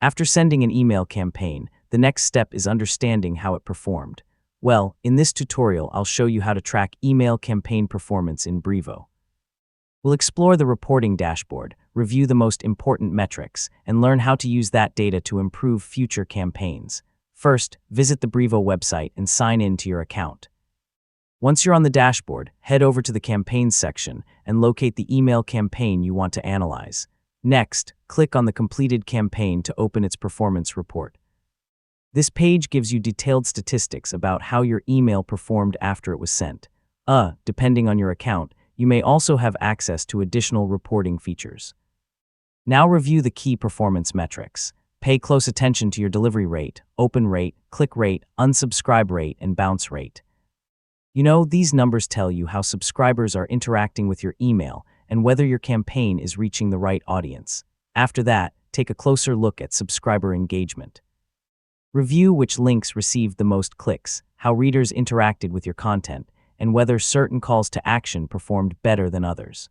After sending an email campaign, the next step is understanding how it performed. Well, in this tutorial, I'll show you how to track email campaign performance in Brevo. We'll explore the reporting dashboard, review the most important metrics, and learn how to use that data to improve future campaigns. First, visit the Brevo website and sign in to your account. Once you're on the dashboard, head over to the Campaigns section and locate the email campaign you want to analyze. Next, click on the completed campaign to open its performance report. This page gives you detailed statistics about how your email performed after it was sent. Depending on your account, you may also have access to additional reporting features. Now review the key performance metrics. Pay close attention to your delivery rate, open rate, click rate, unsubscribe rate, and bounce rate. These numbers tell you how subscribers are interacting with your email and whether your campaign is reaching the right audience. After that, take a closer look at subscriber engagement. Review which links received the most clicks, how readers interacted with your content, and whether certain calls to action performed better than others.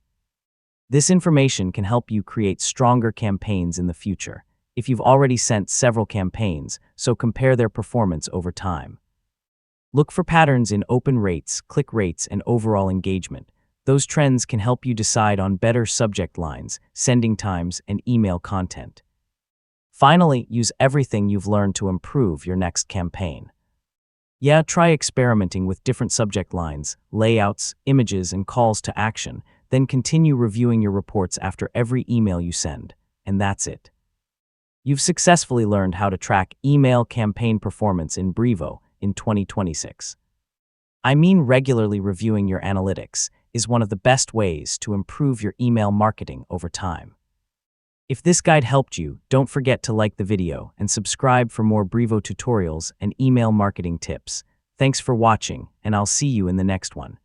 This information can help you create stronger campaigns in the future. If you've already sent several campaigns, so compare their performance over time. Look for patterns in open rates, click rates, and overall engagement. Those trends can help you decide on better subject lines, sending times, and email content. Finally, use everything you've learned to improve your next campaign. Try experimenting with different subject lines, layouts, images, and calls to action, then continue reviewing your reports after every email you send. And that's it. You've successfully learned how to track email campaign performance in Brevo in 2026. Regularly reviewing your analytics is one of the best ways to improve your email marketing over time. If this guide helped you, don't forget to like the video and subscribe for more Brevo tutorials and email marketing tips. Thanks for watching, and I'll see you in the next one.